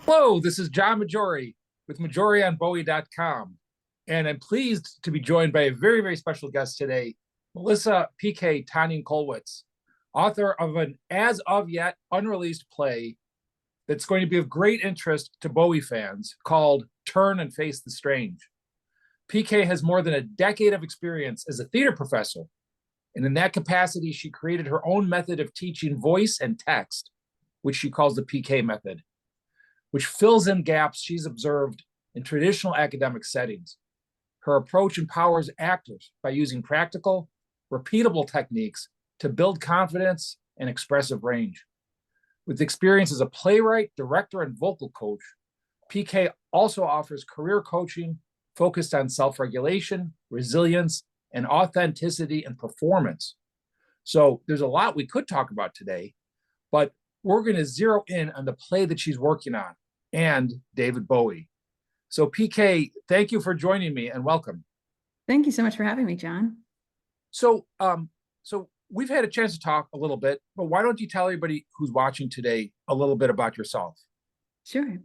Hello, this is John Maggiore with Maggiore on Bowie.com. And I'm pleased to be joined by a very, very special guest today, Melissa PK Tonning-Kollwitz, author of an as of yet unreleased play that's going to be of great interest to Bowie fans called Turn and Face the Strange. PK has more than a decade of experience as a theater professor, and in that capacity, she created her own method of teaching voice and text, which she calls the PK method, which fills in gaps she's observed in traditional academic settings. Her approach empowers actors by using practical, repeatable techniques to build confidence and expressive range. With experience as a playwright, director, and vocal coach, PK also offers career coaching focused on self-regulation, resilience, and authenticity and performance. So there's a lot we could talk about today, but we're going to zero in on the play that she's working on and David Bowie. So PK, thank you for joining me and welcome. Thank you so much for having me, John. So, so we've had a chance to talk a little bit, but why don't you tell everybody who's watching today a little bit about yourself? Sure.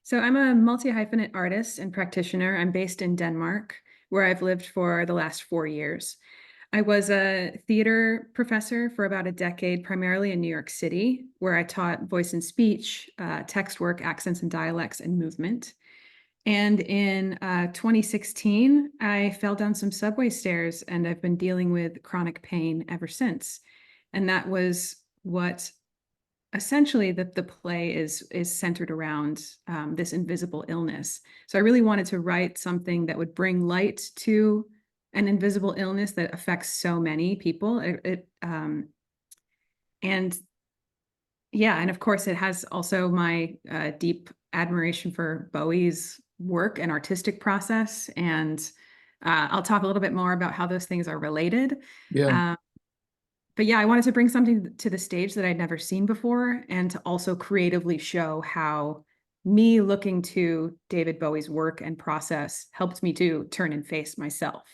So I'm a multi-hyphenate artist and practitioner. I'm based in Denmark, where I've lived for the last 4 years. I was a theater professor for about a decade, primarily in New York City, where I taught voice and speech, text work, accents and dialects, and movement. And in 2016, I fell down some subway stairs, and I've been dealing with chronic pain ever since. And that was what essentially the play is centered around, this invisible illness. So I really wanted to write something that would bring light to an invisible illness that affects so many people. And yeah, and of course it has also my deep admiration for Bowie's work and artistic process. And I'll talk a little bit more about how those things are related. Yeah. But yeah, I wanted to bring something to the stage that I'd never seen before, and to also creatively show how me looking to David Bowie's work and process helped me to turn and face myself.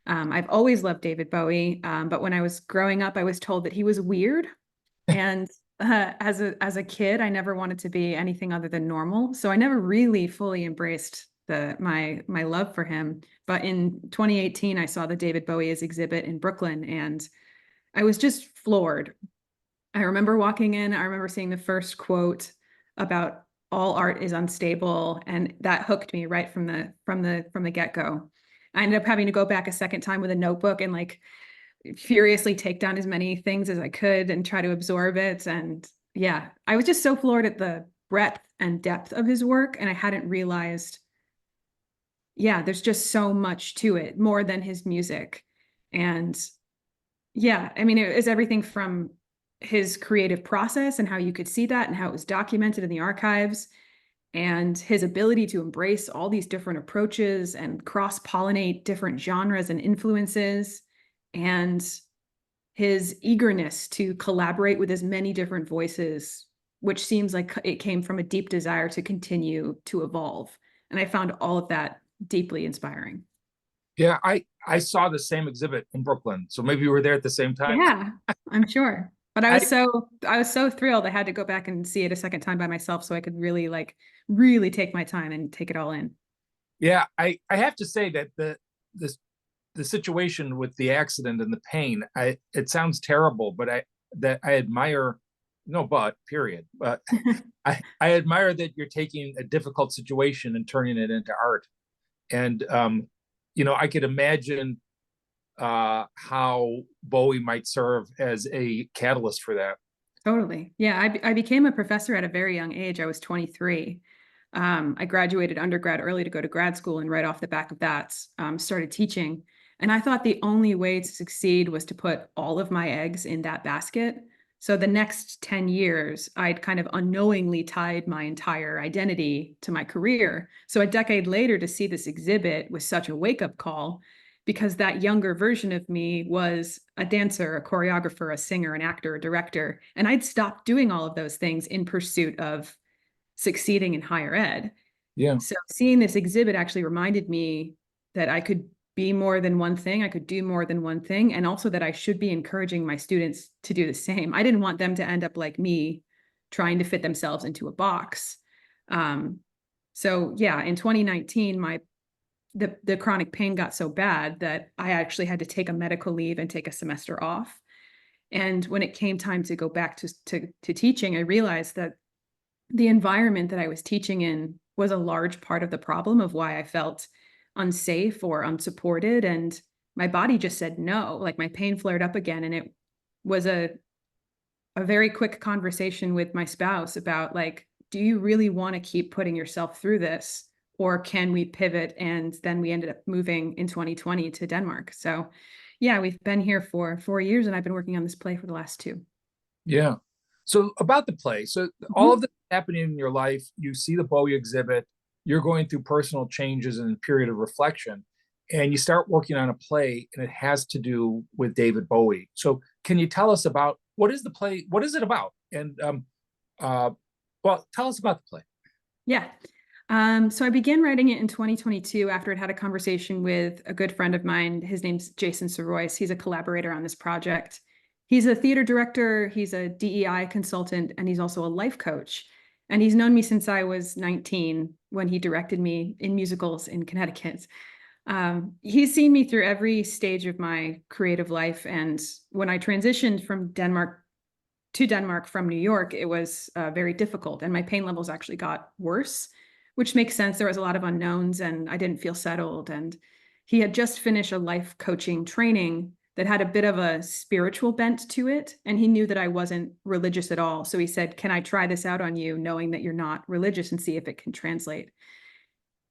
I've always loved David Bowie, but when I was growing up, I was told that he was weird. And as a kid, I never wanted to be anything other than normal. So I never really fully embraced my love for him. But in 2018, I saw the David Bowie Is exhibit in Brooklyn, and I was just floored. I remember walking in, I remember seeing the first quote about all art is unstable, and that hooked me right from the get-go. I ended up having to go back a second time with a notebook and like furiously take down as many things as I could and try to absorb it. And yeah, I was just so floored at the breadth and depth of his work, and I hadn't realized, yeah, there's just so much to it, more than his music. And yeah, I mean, it was everything from his creative process and how you could see that and how it was documented in the archives, and his ability to embrace all these different approaches and cross-pollinate different genres and influences, and his eagerness to collaborate with as many different voices, which seems like it came from a deep desire to continue to evolve. And I found all of that deeply inspiring. Yeah, I saw the same exhibit in Brooklyn. So maybe you were there at the same time. Yeah, I'm sure. But I I was so thrilled. I had to go back and see it a second time by myself so I could really take my time and take it all in. yeah, I have to say that the situation with the accident and the pain, it sounds terrible, but I admire, no but period. But I admire that you're taking a difficult situation and turning it into art. And I could imagine how Bowie might serve as a catalyst for that. Totally. Yeah, I became a professor at a very young age. I was 23. I graduated undergrad early to go to grad school, and right off the back of that, started teaching. And I thought the only way to succeed was to put all of my eggs in that basket. So the next 10 years, I'd kind of unknowingly tied my entire identity to my career. So a decade later, to see this exhibit was such a wake-up call, because that younger version of me was a dancer, a choreographer, a singer, an actor, a director. And I'd stopped doing all of those things in pursuit of succeeding in higher ed. Yeah. So seeing this exhibit actually reminded me that I could be more than one thing. I could do more than one thing. And also that I should be encouraging my students to do the same. I didn't want them to end up like me, trying to fit themselves into a box. So yeah, in 2019, the chronic pain got so bad that I actually had to take a medical leave and take a semester off. And when it came time to go back to teaching, I realized that the environment that I was teaching in was a large part of the problem of why I felt unsafe or unsupported. And my body just said no. Like, my pain flared up again. And it was a very quick conversation with my spouse about, like, do you really want to keep putting yourself through this? Or can we pivot? And then we ended up moving in 2020 to Denmark. So yeah, we've been here for 4 years, and I've been working on this play for the last 2. Yeah. So about the play, so all of this happening in your life, you see the Bowie exhibit, you're going through personal changes and a period of reflection, and you start working on a play, and it has to do with David Bowie. So can you tell us about, what is the play? What is it about? And well, tell us about the play. Yeah. So I began writing it in 2022 after I'd had a conversation with a good friend of mine. His name's Jason Sorois. He's a collaborator on this project. He's a theater director, he's a DEI consultant, and he's also a life coach. And he's known me since I was 19, when he directed me in musicals in Connecticut. He's seen me through every stage of my creative life. And when I transitioned from Denmark to Denmark from New York, it was very difficult. And my pain levels actually got worse, which makes sense. There was a lot of unknowns and I didn't feel settled. And he had just finished a life coaching training that had a bit of a spiritual bent to it. And he knew that I wasn't religious at all. So he said, can I try this out on you, knowing that you're not religious, and see if it can translate?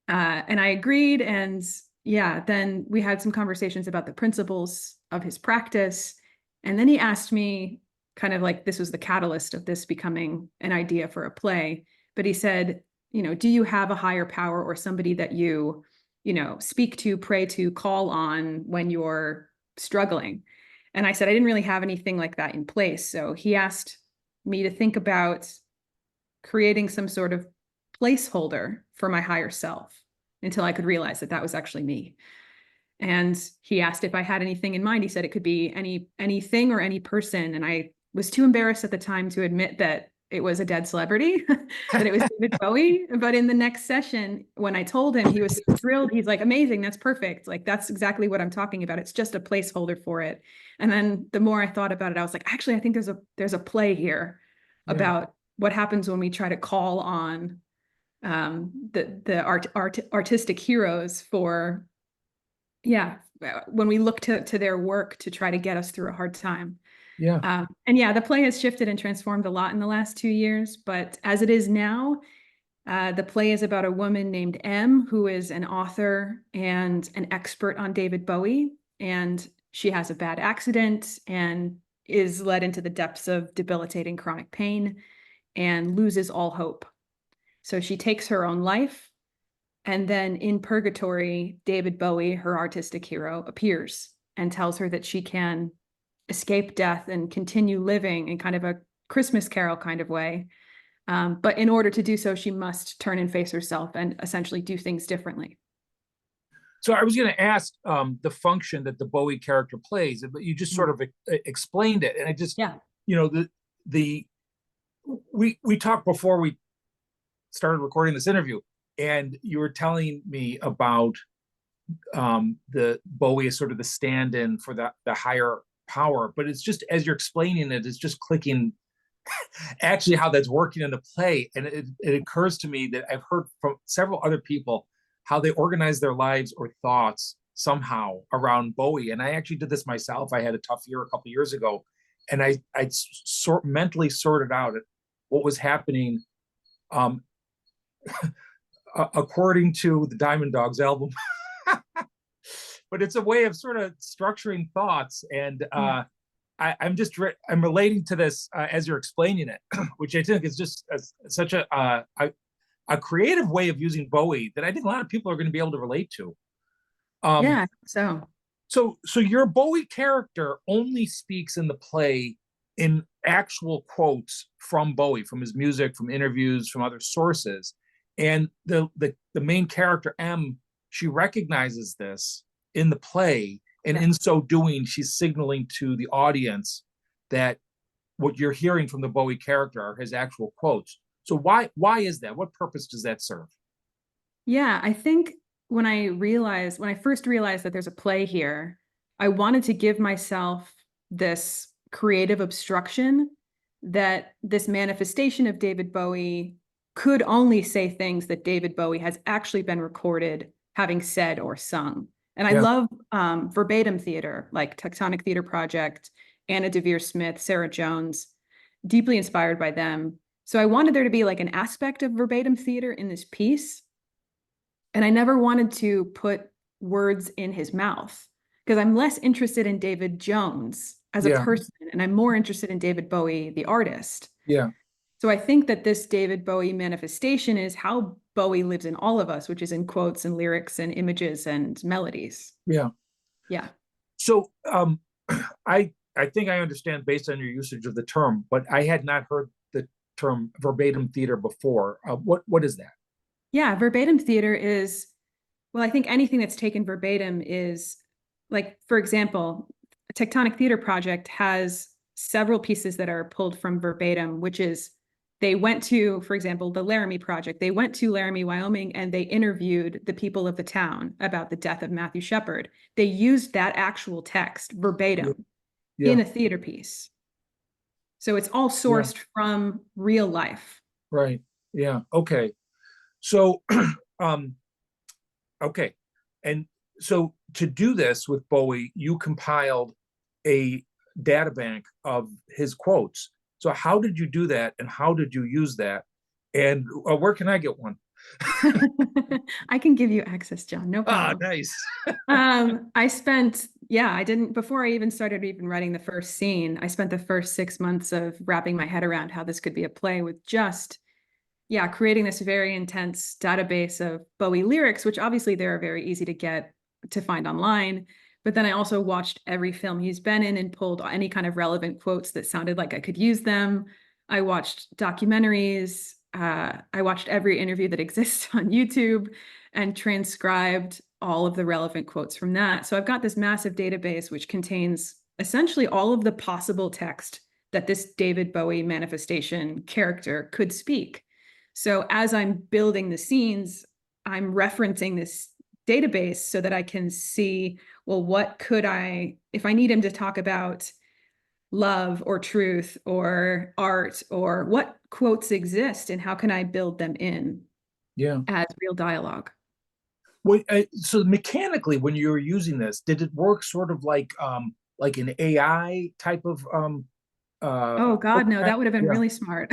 And I agreed. And yeah, then we had some conversations about the principles of his practice. And then he asked me, kind of like, this was the catalyst of this becoming an idea for a play. But he said, do you have a higher power or somebody that you speak to, pray to, call on when you're struggling? And I said, I didn't really have anything like that in place. So he asked me to think about creating some sort of placeholder for my higher self until I could realize that that was actually me. And he asked if I had anything in mind. He said it could be anything or any person. And I was too embarrassed at the time to admit that it was a dead celebrity, that it was David Bowie. But in the next session, when I told him, he was so thrilled. He's like, amazing, that's perfect. Like, that's exactly what I'm talking about. It's just a placeholder for it. And then the more I thought about it, I was like, actually, I think there's a play here about what happens when we try to call on the artistic heroes for, when we look to their work to try to get us through a hard time. And the play has shifted and transformed a lot in the last 2 years. But as it is now, the play is about a woman named M, who is an author and an expert on David Bowie. And she has a bad accident and is led into the depths of debilitating chronic pain and loses all hope. So she takes her own life. And then in purgatory, David Bowie, her artistic hero, appears and tells her that she can escape death and continue living in kind of a Christmas Carol kind of way. But in order to do so, she must turn and face herself and essentially do things differently. So I was going to ask the function that the Bowie character plays, but you just sort of explained it. And I just, we talked before we started recording this interview, and you were telling me about the Bowie is sort of the stand-in for the higher power, but it's just, as you're explaining it, it's just clicking actually how that's working in the play. And it occurs to me that I've heard from several other people how they organize their lives or thoughts somehow around Bowie. And I actually did this myself. I had a tough year a couple of years ago, and I mentally sorted out what was happening according to the Diamond Dogs album. But it's a way of sort of structuring thoughts. And I'm relating to this as you're explaining it, which I think is just such a creative way of using Bowie that I think a lot of people are going to be able to relate to. So your Bowie character only speaks in the play in actual quotes from Bowie, from his music, from interviews, from other sources. And the main character, M, she recognizes this in the play. And in so doing, she's signaling to the audience that what you're hearing from the Bowie character are his actual quotes. So why is that? What purpose does that serve? Yeah, I think when I first realized that there's a play here, I wanted to give myself this creative obstruction that this manifestation of David Bowie could only say things that David Bowie has actually been recorded having said or sung. And I Yeah, love verbatim theater, like Tectonic Theater Project, Anna Devere Smith, Sarah Jones, deeply inspired by them. So I wanted there to be like an aspect of verbatim theater in this piece. And I never wanted to put words in his mouth because I'm less interested in David Jones as a yeah, person, and I'm more interested in David Bowie, the artist. yeah, So I think that this David Bowie manifestation is how Bowie lives in all of us, which is in quotes and lyrics and images and melodies. yeah. Yeah. So I think I understand based on your usage of the term, but I had not heard the term verbatim theater before. What is that? Yeah. Verbatim theater is, well, I think anything that's taken verbatim is like, for example, a Tectonic Theater Project has several pieces that are pulled from verbatim, which is they went to, for example, the Laramie Project. They went to Laramie, Wyoming, and they interviewed the people of the town about the death of Matthew Shepard. They used that actual text Yeah, verbatim in yeah, a theater piece. So it's all yeah, sourced from real life. right. Yeah. Okay. So um, okay. And so to do this with Bowie, you compiled a data bank of his quotes. So how did you do that, and how did you use that? And where can I get one? I can give you access, John, no Ah, problem. nice. I didn't, before I even started writing the first scene, I spent the first 6 months of wrapping my head around how this could be a play with just, creating this very intense database of Bowie lyrics, which obviously they're very easy to find online. But then I also watched every film he's been in and pulled any kind of relevant quotes that sounded like I could use them. I watched documentaries. I watched every interview that exists on YouTube and transcribed all of the relevant quotes from that. So I've got this massive database which contains essentially all of the possible text that this David Bowie manifestation character could speak. So as I'm building the scenes, I'm referencing this database so that I can see, well, what could if I need him to talk about love or truth or art, or what quotes exist and how can I build them in Yeah. as real dialogue? Well, so mechanically, when you were using this, did it work sort of like an AI type of Oh God, no, program? that would have been Yeah. really smart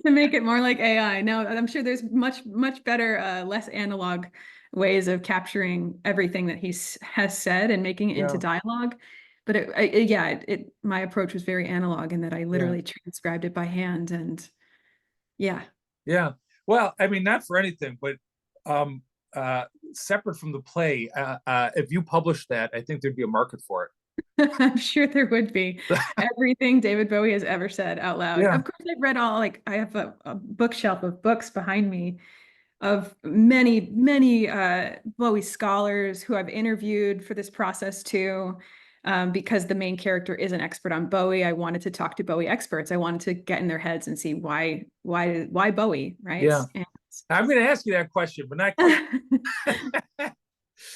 to make it more like AI. No, I'm sure there's much better, less analog ways of capturing everything that has said and making it into Yeah. dialogue. But my approach was very analog in that I Yeah. literally transcribed it by hand. And yeah, Yeah. Well, I mean, not for anything, but um, separate from the play, if you publish that, I think there'd be a market for it. I'm sure there would be everything David Bowie has ever said out loud. Yeah. Of course, I've read I have a bookshelf of books behind me of many Bowie scholars who I've interviewed for this process too. Because the main character is an expert on Bowie, I wanted to talk to Bowie experts. I wanted to get in their heads and see why Bowie, right? Yeah. I'm going to ask you that question, but not quite.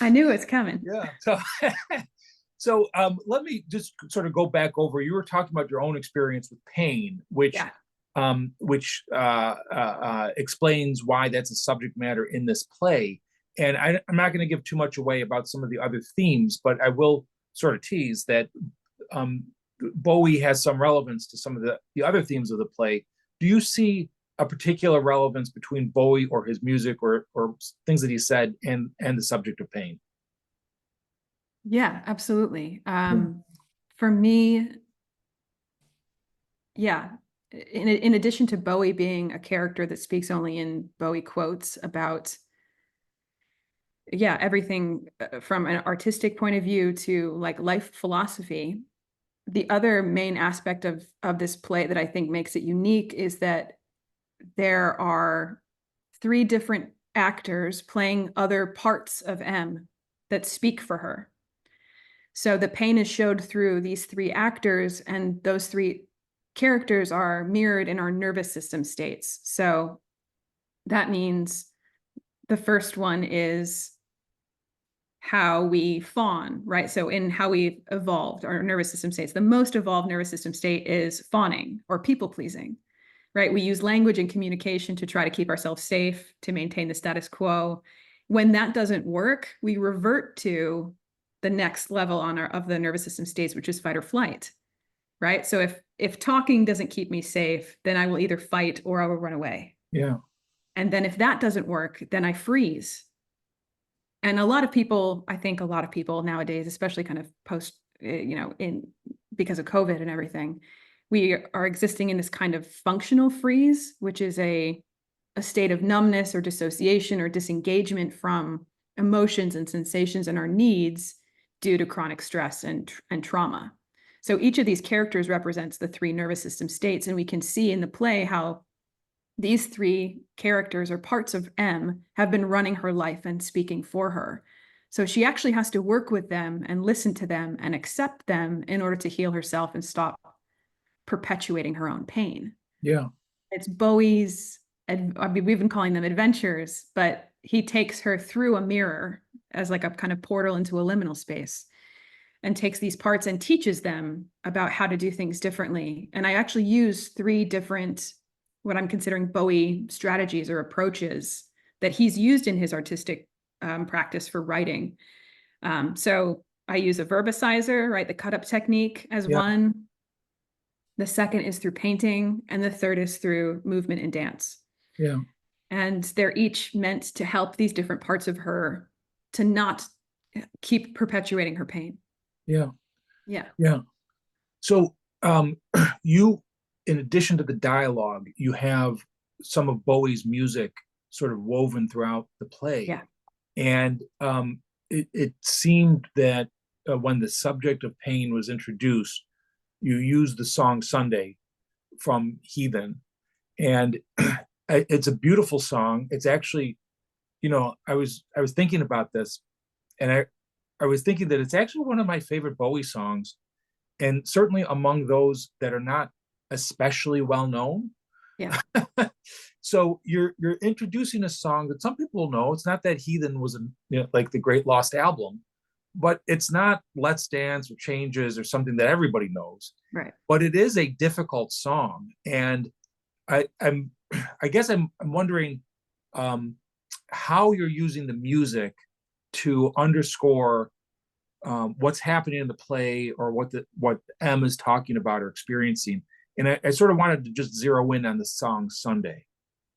I knew it was coming. Yeah. So let me just sort of go back over. You were talking about your own experience with pain, Yeah. which explains why that's a subject matter in this play. And I'm not going to give too much away about some of the other themes, but I will sort of tease that Bowie has some relevance to some of the other themes of the play. Do you see a particular relevance between Bowie or his music or things that he said and the subject of pain? Yeah, absolutely. Yeah. For me, yeah, in addition to Bowie being a character that speaks only in Bowie quotes about, everything from an artistic point of view to like life philosophy, the other main aspect of this play that I think makes it unique is that there are three different actors playing other parts of M that speak for her. So the pain is showed through these three actors, and those three characters are mirrored in our nervous system states. So that means the first one is how we fawn, right? So in how we evolved, our nervous system states, the most evolved nervous system state is fawning or people pleasing, right? We use language and communication to try to keep ourselves safe, to maintain the status quo. When that doesn't work, we revert to the next level of the nervous system states, which is fight or flight, right? So if talking doesn't keep me safe, then I will either fight or I will run away. Yeah. And then if that doesn't work, then I freeze. And I think a lot of people nowadays, especially kind of post, because of COVID and everything, we are existing in this kind of functional freeze, which is a state of numbness or dissociation or disengagement from emotions and sensations and our needs due to chronic stress and trauma. So each of these characters represents the three nervous system states, and we can see in the play how these three characters or parts of M have been running her life and speaking for her. So she actually has to work with them and listen to them and accept them in order to heal herself and stop perpetuating her own pain. Yeah. It's Bowie's, we've been calling them adventures, but he takes her through a mirror as like a kind of portal into a liminal space and takes these parts and teaches them about how to do things differently. And I actually use 3 different, what I'm considering Bowie strategies or approaches that he's used in his artistic practice for writing. So I use a verbicizer, right? The cut up technique as one. The second is through painting, and the third is through movement and dance. Yeah. And they're each meant to help these different parts of her to not keep perpetuating her pain. Yeah. Yeah. Yeah. So you, in addition to the dialogue, you have some of Bowie's music sort of woven throughout the play. Yeah. And it seemed that when the subject of pain was introduced, you used the song Sunday from Heathen. And it's a beautiful song. It's actually, I was thinking about this, and I was thinking that it's actually one of my favorite Bowie songs, and certainly among those that are not especially well known. Yeah. So you're introducing a song that some people know. It's not that Heathen was like the Great Lost Album, but it's not Let's Dance or Changes or something that everybody knows. Right. But it is a difficult song, and I guess I'm wondering how you're using the music to underscore what's happening in the play, or what M is talking about or experiencing. And I sort of wanted to just zero in on the song Sunday.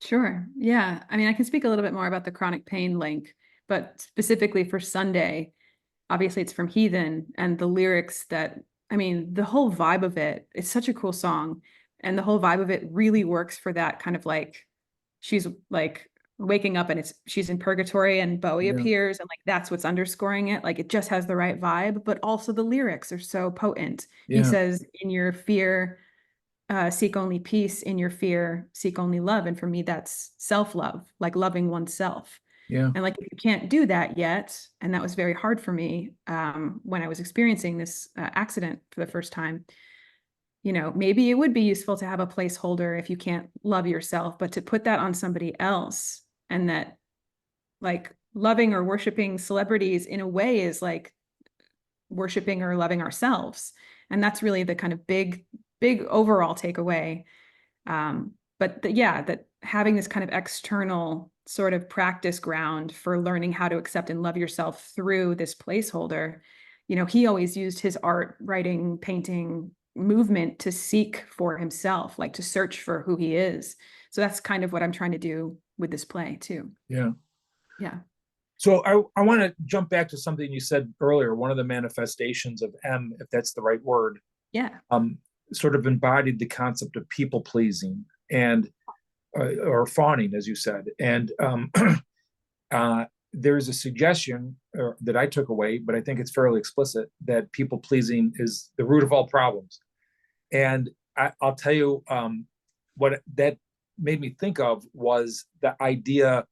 Sure. Yeah. I mean, I can speak a little bit more about the chronic pain link, but specifically for Sunday, obviously it's from Heathen, and the lyrics the whole vibe of it, it's such a cool song. And the whole vibe of it really works for that kind of like, she's like waking up and she's in purgatory and Bowie appears, and like that's what's underscoring it. Like it just has the right vibe, but also the lyrics are so potent. He says, in your fear, seek only peace. In your fear, seek only love. And for me, that's self-love, like loving oneself. Yeah. And like, if you can't do that yet, and that was very hard for me when I was experiencing this accident for the first time, maybe it would be useful to have a placeholder if you can't love yourself, but to put that on somebody else. And that like loving or worshiping celebrities in a way is like worshiping or loving ourselves. And that's really the kind of big overall takeaway. That having this kind of external sort of practice ground for learning how to accept and love yourself through this placeholder. He always used his art, writing, painting, movement to seek for himself, like to search for who he is. So that's kind of what I'm trying to do with this play too. Yeah. Yeah. So I want to jump back to something you said earlier. One of the manifestations of M, if that's the right word, sort of embodied the concept of people pleasing and or fawning, as you said. And there's a suggestion that I took away, but I think it's fairly explicit, that people pleasing is the root of all problems. And I'll tell you what that made me think of was the idea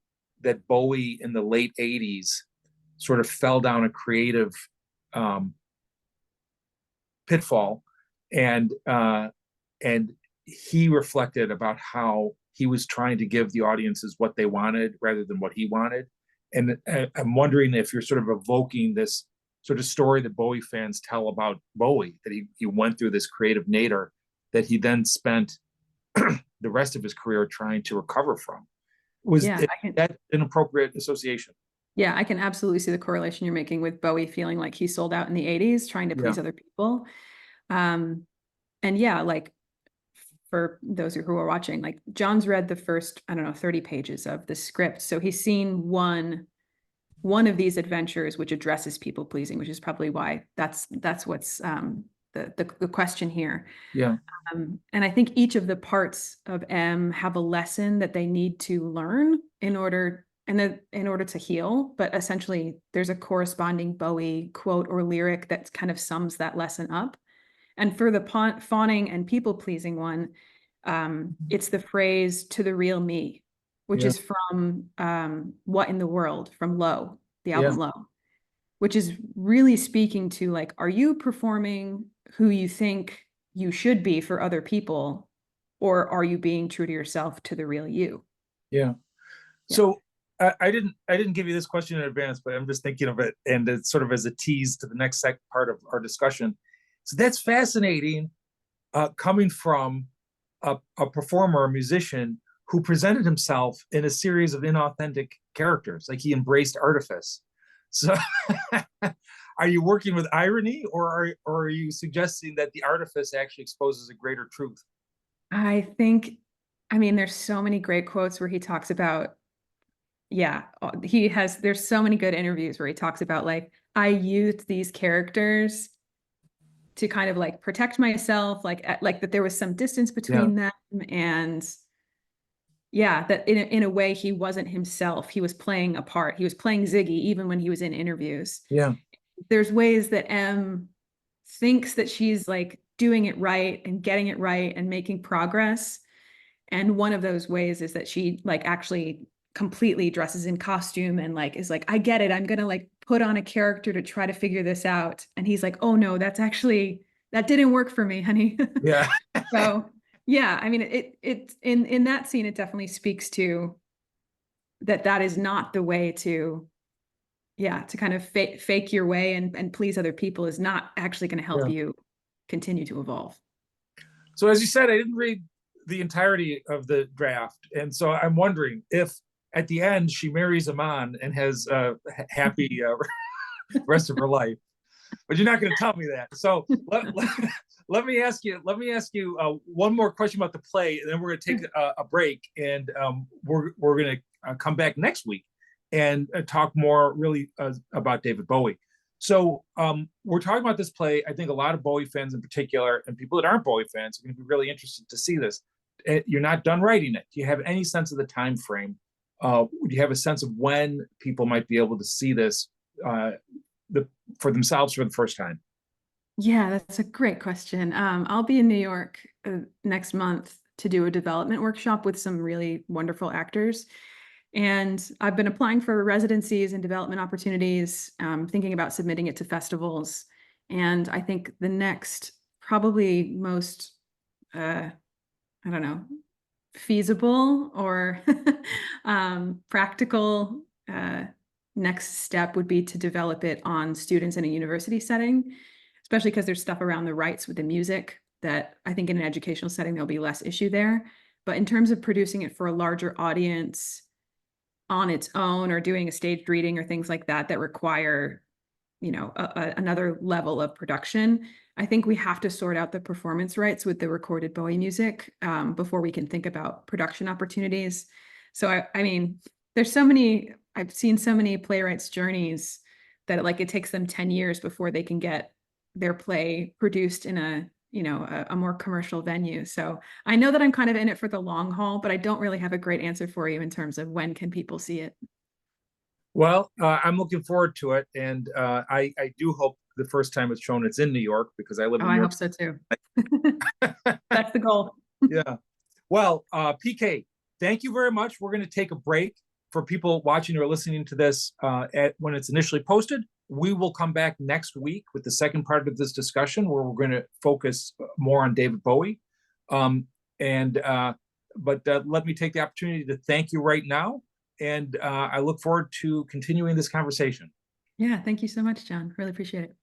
that Bowie in the late 80s sort of fell down a creative pitfall, and he reflected about how he was trying to give the audiences what they wanted rather than what he wanted. And I'm wondering if you're sort of evoking this sort of story that Bowie fans tell about Bowie, that he went through this creative nadir that he then spent the rest of his career trying to recover from. Was that an appropriate association? Yeah, I can absolutely see the correlation you're making with Bowie feeling like he sold out in the 80s, trying to please other people. And yeah, like for those who are watching, like John's read the first, I don't know, 30 pages of the script. So he's seen one of these adventures which addresses people pleasing, which is probably why that's what's the question here. Yeah. And I think each of the parts of M have a lesson that they need to learn in order to heal. But essentially, there's a corresponding Bowie quote or lyric that kind of sums that lesson up. And for the fawning and people pleasing one, it's the phrase "to the real me," which is from "What in the World" from Low, the album Low, which is really speaking to like, are you performing who you think you should be for other people, or are you being true to yourself, to the real you? Yeah. So I didn't give you this question in advance, but I'm just thinking of it, and it's sort of as a tease to the next part of our discussion. So that's fascinating, coming from a performer, a musician who presented himself in a series of inauthentic characters, like he embraced artifice. So are you working with irony, or are you suggesting that the artifice actually exposes a greater truth? I mean, there's so many great quotes where he talks about, there's so many good interviews where he talks about like, I used these characters to kind of like protect myself, like that there was some distance between them, and that in a way he wasn't himself. He was playing a part. He was playing Ziggy even when he was in interviews. Yeah. There's ways that M thinks that she's like doing it right and getting it right and making progress. And one of those ways is that she like actually completely dresses in costume and like is like, I get it. I'm gonna like put on a character to try to figure this out. And he's like, oh no, that didn't work for me, honey. Yeah. So yeah, I mean, it in that scene, it definitely speaks to that is not the way to kind of fake your way and please other people is not actually going to help you continue to evolve. So as you said, I didn't read the entirety of the draft. And so I'm wondering if at the end she marries Aman and has a happy rest of her life. But you're not going to tell me that. So let me ask you one more question about the play, and then we're going to take a break, and we're going to come back next week and talk more really about David Bowie. So we're talking about this play. I think a lot of Bowie fans in particular, and people that aren't Bowie fans, are going to be really interested to see this. You're not done writing it. Do you have any sense of the time frame? Do you have a sense of when people might be able to see this for themselves for the first time? Yeah, that's a great question. I'll be in New York next month to do a development workshop with some really wonderful actors. And I've been applying for residencies and development opportunities, thinking about submitting it to festivals. And I think the next, probably most, I don't know, feasible or practical next step would be to develop it on students in a university setting, especially because there's stuff around the rights with the music that I think in an educational setting, there'll be less issue there. But in terms of producing it for a larger audience on its own, or doing a staged reading or things like that, that require, another level of production, I think we have to sort out the performance rights with the recorded Bowie music before we can think about production opportunities. So I mean, I've seen so many playwrights' journeys that like it takes them 10 years before they can get their play produced in a more commercial venue. So I know that I'm kind of in it for the long haul, but I don't really have a great answer for you in terms of when can people see it. Well, I'm looking forward to it, and I do hope the first time it's shown, it's in New York, because I live in New York. I hope so too. That's the goal. Yeah. Well, PK, thank you very much. We're going to take a break for people watching or listening to this when it's initially posted. We will come back next week with the second part of this discussion, where we're going to focus more on David Bowie. And but let me take the opportunity to thank you right now, and I look forward to continuing this conversation. Yeah, thank you so much, John. Really appreciate it.